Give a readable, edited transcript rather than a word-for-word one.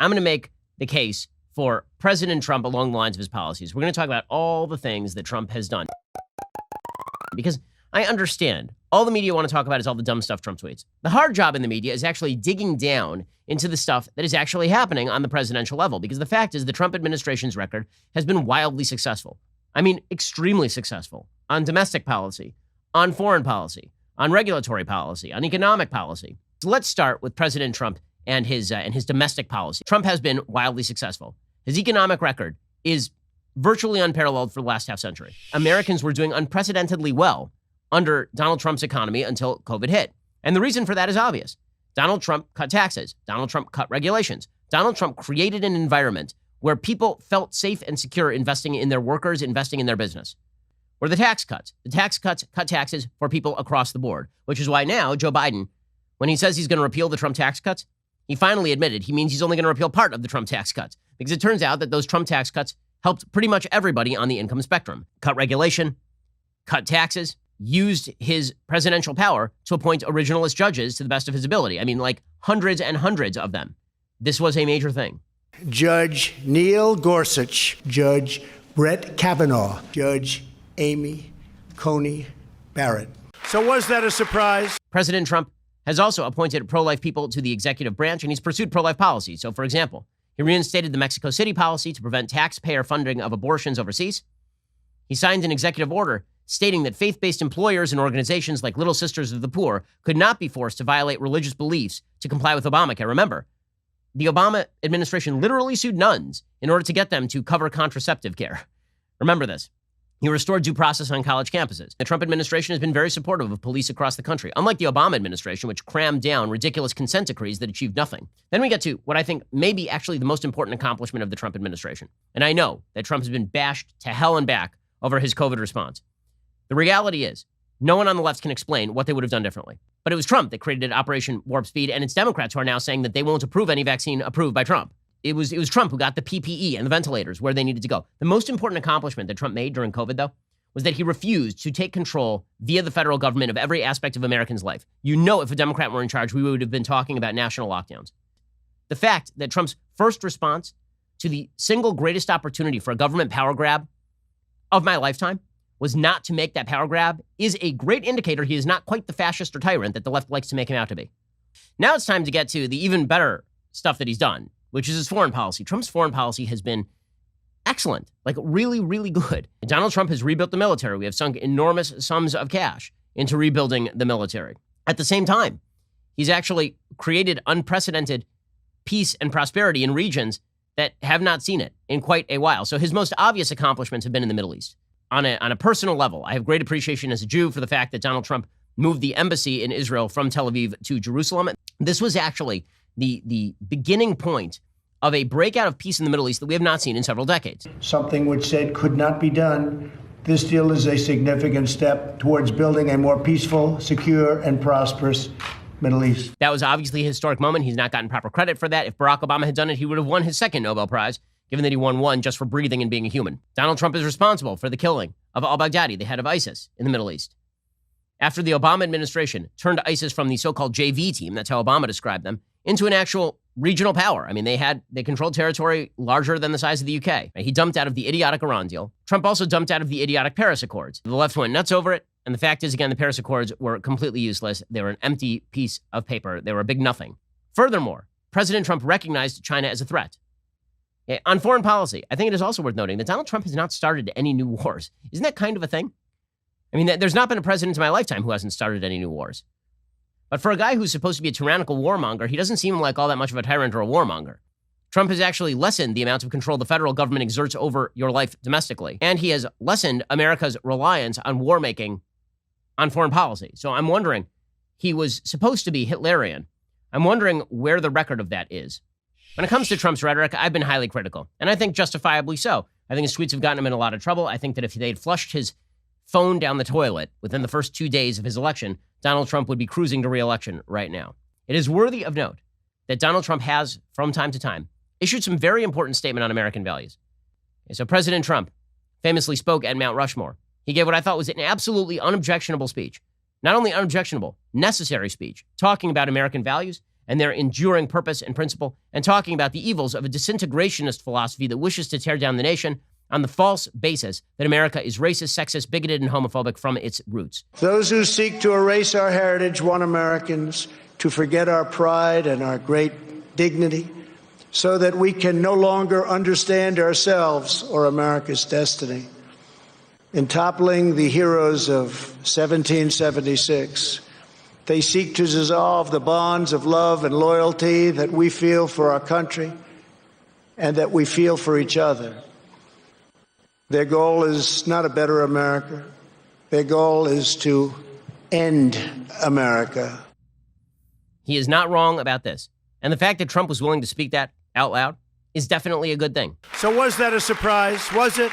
I'm going to make the case for President Trump along the lines of his policies. We're going to talk about all the things that Trump has done. Because I understand all the media want to talk about is all the dumb stuff Trump tweets. The hard job in the media is actually digging down into the stuff that is actually happening on the presidential level. Because the fact is the Trump administration's record has been wildly successful. I mean, extremely successful on domestic policy, on foreign policy, on regulatory policy, on economic policy. So let's start with President Trump and his domestic policy. Trump has been wildly successful. His economic record is virtually unparalleled for the last half century. Americans were doing unprecedentedly well under Donald Trump's economy until COVID hit. And the reason for that is obvious. Donald Trump cut taxes. Donald Trump cut regulations. Donald Trump created an environment where people felt safe and secure investing in their workers, investing in their business. Were the tax cuts. The tax cuts cut taxes for people across the board, which is why now Joe Biden, when he says he's going to repeal the Trump tax cuts, he finally admitted he means he's only going to repeal part of the Trump tax cuts, because it turns out that those Trump tax cuts helped pretty much everybody on the income spectrum. Cut regulation, cut taxes, used his presidential power to appoint originalist judges to the best of his ability. I mean, like hundreds and hundreds of them. This was a major thing. Judge Neil Gorsuch, Judge Brett Kavanaugh, Judge Amy Coney Barrett. So was that a surprise? President Trump has also appointed pro-life people to the executive branch, and he's pursued pro-life policy. So, for example, he reinstated the Mexico City policy to prevent taxpayer funding of abortions overseas. He signed an executive order stating that faith-based employers and organizations like Little Sisters of the Poor could not be forced to violate religious beliefs to comply with Obamacare. Remember, the Obama administration literally sued nuns in order to get them to cover contraceptive care. Remember this. He restored due process on college campuses. The Trump administration has been very supportive of police across the country, unlike the Obama administration, which crammed down ridiculous consent decrees that achieved nothing. Then we get to what I think may be actually the most important accomplishment of the Trump administration. And I know that Trump has been bashed to hell and back over his COVID response. The reality is, no one on the left can explain what they would have done differently. But it was Trump that created Operation Warp Speed, and it's Democrats who are now saying that they won't approve any vaccine approved by Trump. It was Trump who got the PPE and the ventilators where they needed to go. The most important accomplishment that Trump made during COVID, though, was that he refused to take control via the federal government of every aspect of Americans' life. You know, if a Democrat were in charge, we would have been talking about national lockdowns. The fact that Trump's first response to the single greatest opportunity for a government power grab of my lifetime was not to make that power grab is a great indicator he is not quite the fascist or tyrant that the left likes to make him out to be. Now it's time to get to the even better stuff that he's done, which is his foreign policy. Trump's foreign policy has been excellent, like really, really good. Donald Trump has rebuilt the military. We have sunk enormous sums of cash into rebuilding the military. At the same time, he's actually created unprecedented peace and prosperity in regions that have not seen it in quite a while. So his most obvious accomplishments have been in the Middle East. On a personal level, I have great appreciation as a Jew for the fact that Donald Trump moved the embassy in Israel from Tel Aviv to Jerusalem. This was actually the beginning point of a breakout of peace in the Middle East that we have not seen in several decades. Something which said could not be done. This deal is a significant step towards building a more peaceful, secure, and prosperous Middle East. That was obviously a historic moment. He's not gotten proper credit for that. If Barack Obama had done it, he would have won his second Nobel Prize, given that he won one just for breathing and being a human. Donald Trump is responsible for the killing of al-Baghdadi, the head of ISIS in the Middle East. After the Obama administration turned ISIS from the so-called JV team, that's how Obama described them, into an actual regional power. I mean, they controlled territory larger than the size of the UK. He dumped out of the idiotic Iran deal. Trump also dumped out of the idiotic Paris Accords. The left went nuts over it. And the fact is, again, the Paris Accords were completely useless. They were an empty piece of paper. They were a big nothing. Furthermore, President Trump recognized China as a threat. On foreign policy, I think it is also worth noting that Donald Trump has not started any new wars. Isn't that kind of a thing? I mean, there's not been a president in my lifetime who hasn't started any new wars. But for a guy who's supposed to be a tyrannical warmonger, he doesn't seem like all that much of a tyrant or a warmonger. Trump has actually lessened the amount of control the federal government exerts over your life domestically. And he has lessened America's reliance on war-making on foreign policy. So I'm wondering, he was supposed to be Hitlerian. I'm wondering where the record of that is. When it comes to Trump's rhetoric, I've been highly critical, and I think justifiably so. I think his tweets have gotten him in a lot of trouble. I think that if they'd flushed his phone down the toilet within the first 2 days of his election, Donald Trump would be cruising to re-election right now. It is worthy of note that Donald Trump has, from time to time, issued some very important statement on American values. So President Trump famously spoke at Mount Rushmore. He gave what I thought was an absolutely unobjectionable speech. Not only unobjectionable, necessary speech, talking about American values and their enduring purpose and principle, and talking about the evils of a disintegrationist philosophy that wishes to tear down the nation on the false basis that America is racist, sexist, bigoted, and homophobic from its roots. Those who seek to erase our heritage want Americans to forget our pride and our great dignity so that we can no longer understand ourselves or America's destiny. In toppling the heroes of 1776, they seek to dissolve the bonds of love and loyalty that we feel for our country and that we feel for each other. Their goal is not a better America. Their goal is to end America. He is not wrong about this. And the fact that Trump was willing to speak that out loud is definitely a good thing. So was that a surprise? Was it?